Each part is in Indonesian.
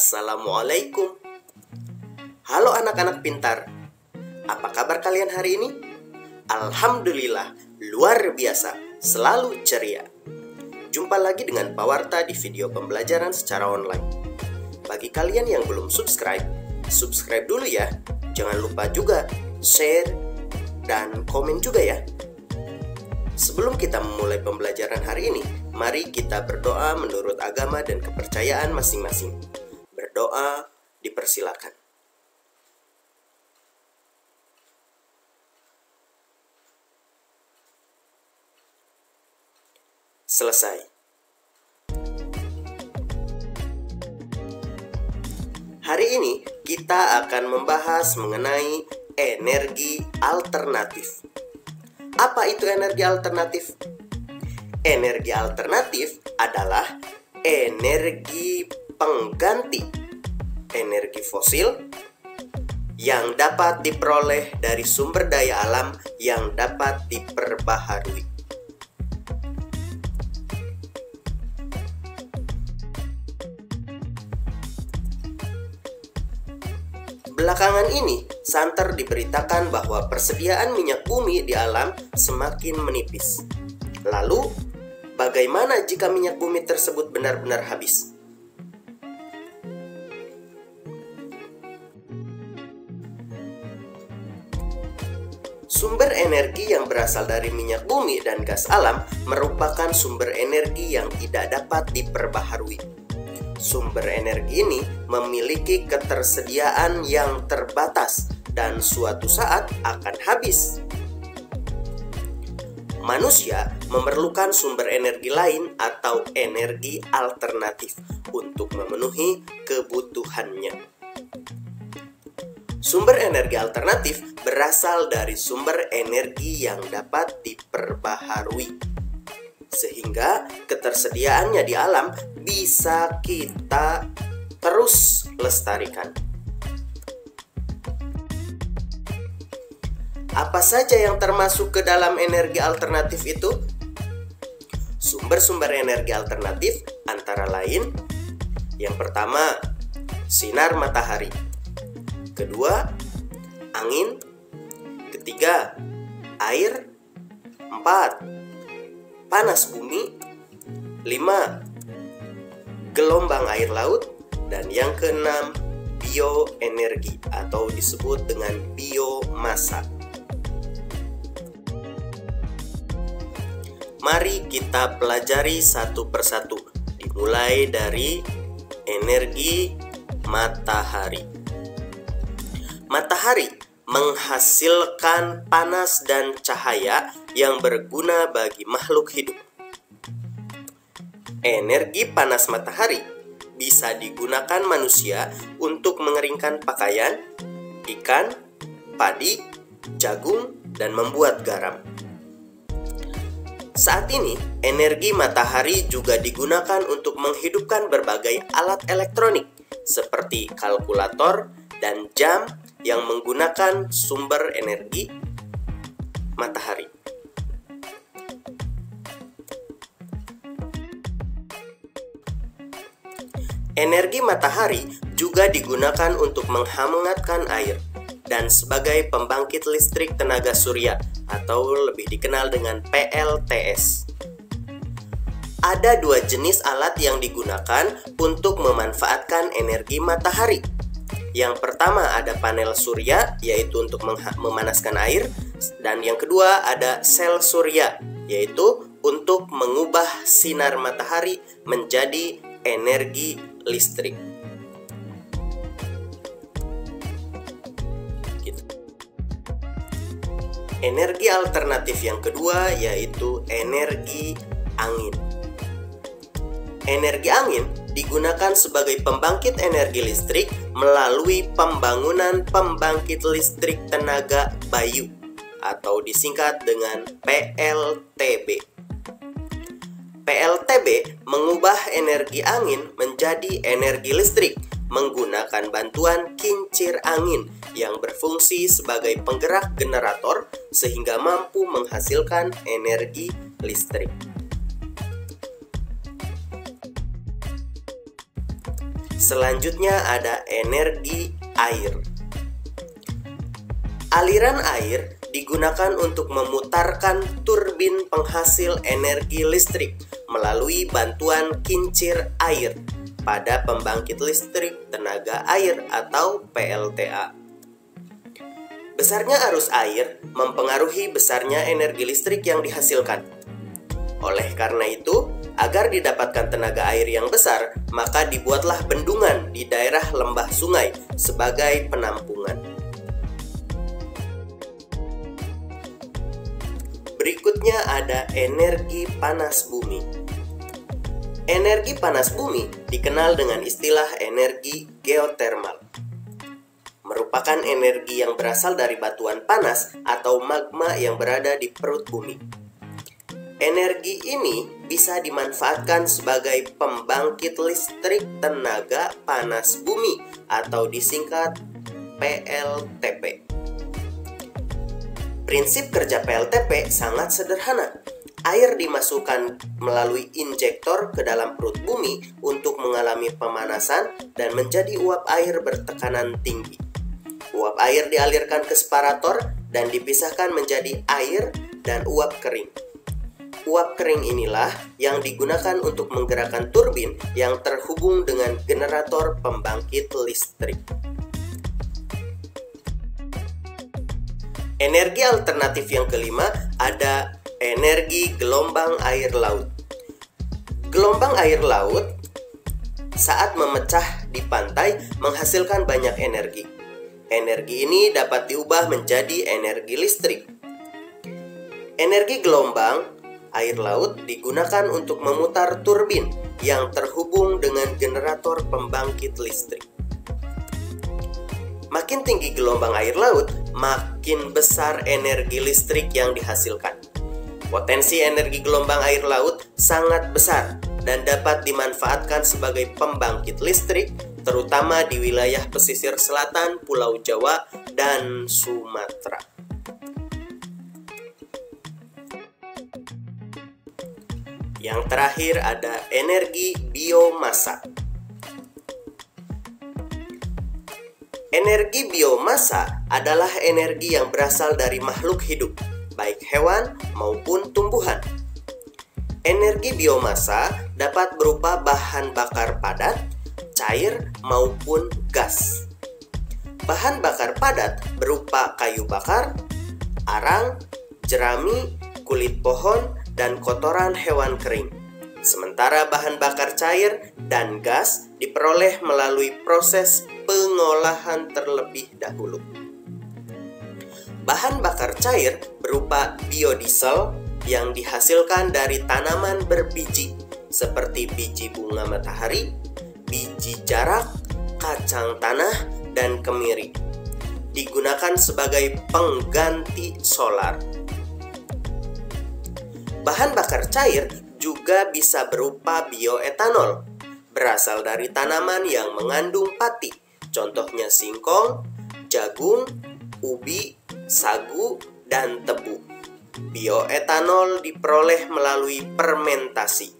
Assalamualaikum. Halo anak-anak pintar. Apa kabar kalian hari ini? Alhamdulillah, luar biasa, selalu ceria. Jumpa lagi dengan Pak Warta di video pembelajaran secara online. Bagi kalian yang belum subscribe dulu ya. Jangan lupa juga share dan komen juga ya. Sebelum kita memulai pembelajaran hari ini, mari kita berdoa menurut agama dan kepercayaan masing-masing. Berdoa dipersilakan. Selesai. Hari ini kita akan membahas mengenai energi alternatif. Apa itu energi alternatif? Energi alternatif adalah energi pengganti energi fosil yang dapat diperoleh dari sumber daya alam yang dapat diperbaharui. Belakangan ini, santer diberitakan bahwa persediaan minyak bumi di alam semakin menipis. Lalu, bagaimana jika minyak bumi tersebut benar-benar habis? Sumber energi yang berasal dari minyak bumi dan gas alam merupakan sumber energi yang tidak dapat diperbaharui. Sumber energi ini memiliki ketersediaan yang terbatas dan suatu saat akan habis. Manusia memerlukan sumber energi lain atau energi alternatif untuk memenuhi kebutuhannya. Sumber energi alternatif berasal dari sumber energi yang dapat diperbaharui, sehingga ketersediaannya di alam bisa kita terus lestarikan. Apa saja yang termasuk ke dalam energi alternatif itu? Sumber-sumber energi alternatif antara lain: yang pertama, sinar matahari. Kedua, angin. Ketiga, air. 4, panas bumi. 5, gelombang air laut. Dan yang keenam, bioenergi atau disebut dengan biomasa. Mari kita pelajari satu persatu, dimulai dari energi matahari. Matahari menghasilkan panas dan cahaya yang berguna bagi makhluk hidup. Energi panas matahari bisa digunakan manusia untuk mengeringkan pakaian, ikan, padi, jagung, dan membuat garam. Saat ini, energi matahari juga digunakan untuk menghidupkan berbagai alat elektronik seperti kalkulator dan jam yang menggunakan sumber energi matahari. Energi matahari juga digunakan untuk menghangatkan air dan sebagai pembangkit listrik tenaga surya atau lebih dikenal dengan PLTS. Ada dua jenis alat yang digunakan untuk memanfaatkan energi matahari. Yang pertama ada panel surya, yaitu untuk memanaskan air. Dan yang kedua ada sel surya, yaitu untuk mengubah sinar matahari menjadi energi listrik. Energi alternatif yang kedua yaitu energi angin. Energi angin digunakan sebagai pembangkit energi listrik melalui pembangunan pembangkit listrik tenaga bayu atau disingkat dengan PLTB. PLTB mengubah energi angin menjadi energi listrik menggunakan bantuan kincir angin yang berfungsi sebagai penggerak generator sehingga mampu menghasilkan energi listrik. Selanjutnya ada energi air. Aliran air digunakan untuk memutarkan turbin penghasil energi listrik melalui bantuan kincir air pada pembangkit listrik tenaga air atau PLTA. Besarnya arus air mempengaruhi besarnya energi listrik yang dihasilkan. Oleh karena itu, agar didapatkan tenaga air yang besar, maka dibuatlah bendungan di daerah lembah sungai sebagai penampungan. Berikutnya ada energi panas bumi. Energi panas bumi dikenal dengan istilah energi geotermal. Merupakan energi yang berasal dari batuan panas atau magma yang berada di perut bumi. Energi ini bisa dimanfaatkan sebagai pembangkit listrik tenaga panas bumi atau disingkat PLTP. Prinsip kerja PLTP sangat sederhana. Air dimasukkan melalui injektor ke dalam perut bumi untuk mengalami pemanasan dan menjadi uap air bertekanan tinggi. Uap air dialirkan ke separator dan dipisahkan menjadi air dan uap kering. Uap kering inilah yang digunakan untuk menggerakkan turbin yang terhubung dengan generator pembangkit listrik. Energi alternatif yang kelima ada energi gelombang air laut. Gelombang air laut saat memecah di pantai menghasilkan banyak energi. Energi ini dapat diubah menjadi energi listrik. Energi gelombang air laut digunakan untuk memutar turbin yang terhubung dengan generator pembangkit listrik. Makin tinggi gelombang air laut, makin besar energi listrik yang dihasilkan. Potensi energi gelombang air laut sangat besar dan dapat dimanfaatkan sebagai pembangkit listrik, terutama di wilayah pesisir selatan Pulau Jawa dan Sumatera. Yang terakhir ada energi biomasa. Energi biomasa adalah energi yang berasal dari makhluk hidup, baik hewan maupun tumbuhan. Energi biomasa dapat berupa bahan bakar padat, cair maupun gas. Bahan bakar padat berupa kayu bakar, arang, jerami, kulit pohon, dan kotoran hewan kering. Sementara bahan bakar cair dan gas diperoleh melalui proses pengolahan terlebih dahulu. Bahan bakar cair berupa biodiesel yang dihasilkan dari tanaman berbiji seperti biji bunga matahari, biji jarak, kacang tanah, dan kemiri. Digunakan sebagai pengganti solar. Bahan bakar cair juga bisa berupa bioetanol, berasal dari tanaman yang mengandung pati, contohnya singkong, jagung, ubi, sagu, dan tebu. Bioetanol diperoleh melalui fermentasi.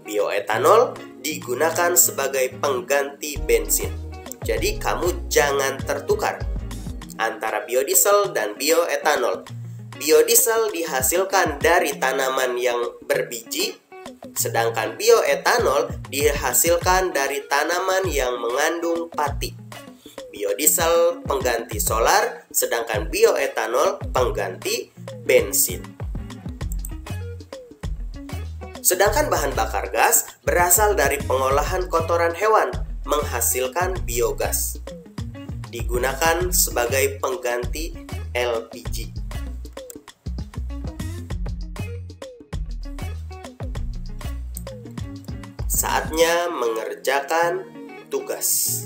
Bioetanol digunakan sebagai pengganti bensin. Jadi kamu jangan tertukar antara biodiesel dan bioetanol. Biodiesel dihasilkan dari tanaman yang berbiji, sedangkan bioetanol dihasilkan dari tanaman yang mengandung pati. Biodiesel pengganti solar, sedangkan bioetanol pengganti bensin. Sedangkan bahan bakar gas berasal dari pengolahan kotoran hewan, menghasilkan biogas. Digunakan sebagai pengganti LPG. Saatnya mengerjakan tugas.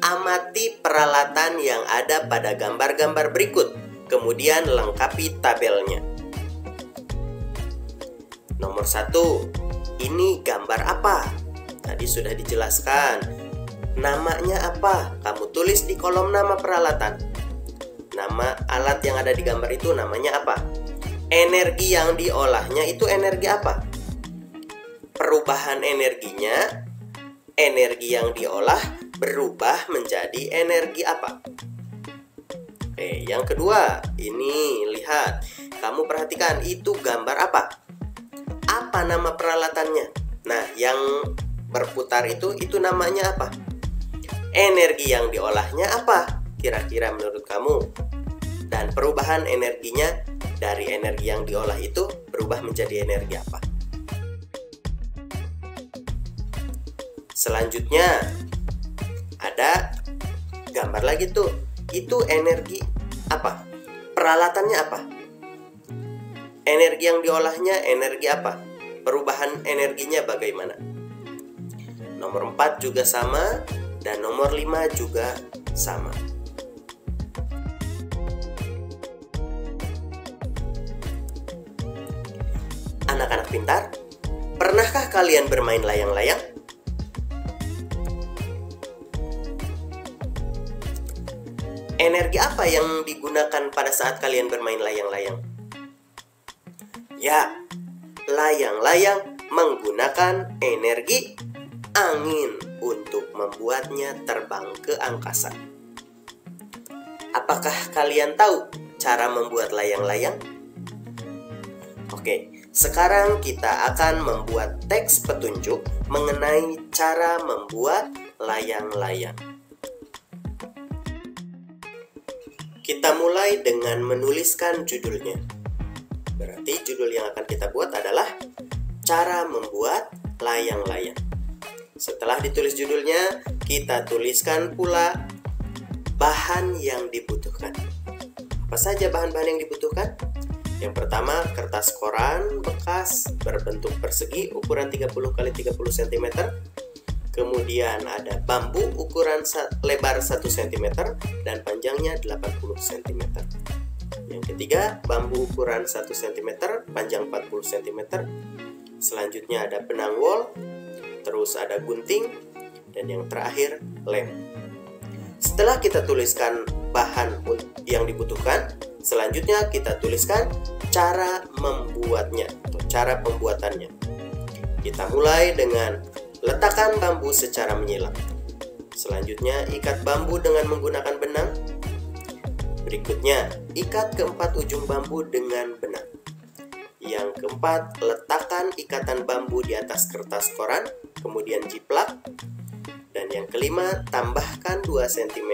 Amati peralatan yang ada pada gambar-gambar berikut, kemudian lengkapi tabelnya. Nomor 1, ini gambar apa? Tadi sudah dijelaskan. Namanya apa? Kamu tulis di kolom nama peralatan. Nama alat yang ada di gambar itu namanya apa? Energi yang diolahnya itu energi apa? perubahan energinya, energi yang diolah berubah menjadi energi apa? Oke, yang kedua, ini lihat, kamu perhatikan itu gambar apa? Apa nama peralatannya? Nah, yang berputar itu namanya apa? Energi yang diolahnya apa? Kira-kira menurut kamu? Dan perubahan energinya dari energi yang diolah itu berubah menjadi energi apa? Selanjutnya, ada gambar lagi tuh. Itu energi apa? Peralatannya apa? Energi yang diolahnya energi apa? Perubahan energinya bagaimana? Nomor 4 juga sama, dan nomor 5 juga sama. Anak-anak pintar, pernahkah kalian bermain layang-layang? Energi apa yang digunakan pada saat kalian bermain layang-layang? Ya, layang-layang menggunakan energi angin untuk membuatnya terbang ke angkasa. Apakah kalian tahu cara membuat layang-layang? Oke, sekarang kita akan membuat teks petunjuk mengenai cara membuat layang-layang. Kita mulai dengan menuliskan judulnya. Berarti judul yang akan kita buat adalah cara membuat layang-layang. Setelah ditulis judulnya, kita tuliskan pula bahan yang dibutuhkan. Apa saja bahan-bahan yang dibutuhkan? Yang pertama, kertas koran bekas berbentuk persegi ukuran 30 x 30 cm. Kemudian ada bambu ukuran lebar 1 cm dan panjangnya 80 cm. Yang ketiga, bambu ukuran 1 cm, panjang 40 cm. Selanjutnya ada benang wol, terus ada gunting, dan yang terakhir lem. Setelah kita tuliskan bahan yang dibutuhkan, selanjutnya kita tuliskan cara membuatnya atau cara pembuatannya. Kita mulai dengan letakkan bambu secara menyilang. Selanjutnya, ikat bambu dengan menggunakan benang. Berikutnya, ikat keempat ujung bambu dengan benang. Yang keempat, letakkan ikatan bambu di atas kertas koran, kemudian jiplak. Dan yang kelima, tambahkan 2 cm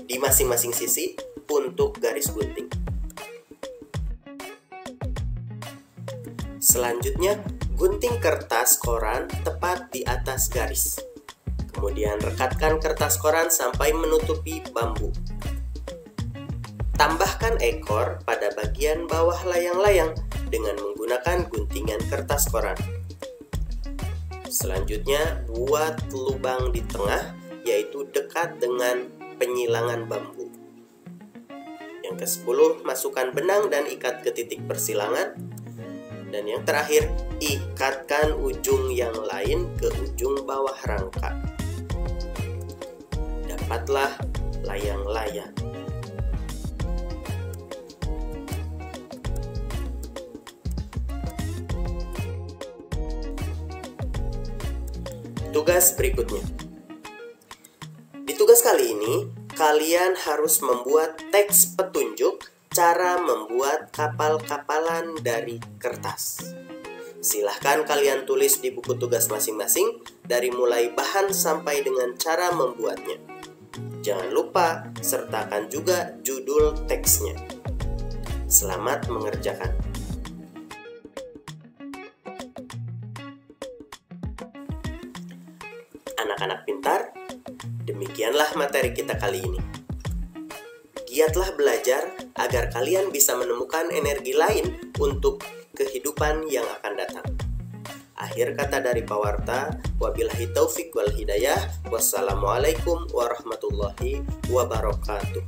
di masing-masing sisi untuk garis gunting. Selanjutnya, gunting kertas koran tepat di atas garis. Kemudian rekatkan kertas koran sampai menutupi bambu. Tambahkan ekor pada bagian bawah layang-layang dengan menggunakan guntingan kertas koran. Selanjutnya, buat lubang di tengah, yaitu dekat dengan penyilangan bambu. Yang ke-10, masukkan benang dan ikat ke titik persilangan. Dan yang terakhir, ikatkan ujung yang lain ke ujung bawah rangka. Dapatlah layang-layang. Tugas berikutnya. Di tugas kali ini, kalian harus membuat teks petunjuk cara membuat kapal-kapalan dari kertas. Silahkan kalian tulis di buku tugas masing-masing dari mulai bahan sampai dengan cara membuatnya. Jangan lupa sertakan juga judul teksnya. Selamat mengerjakan. Anak-anak pintar, demikianlah materi kita kali ini. Giatlah belajar agar kalian bisa menemukan energi lain untuk kehidupan yang akan datang. Akhir kata dari Pawarta, wabillahi taufik wal hidayah, wassalamualaikum warahmatullahi wabarakatuh.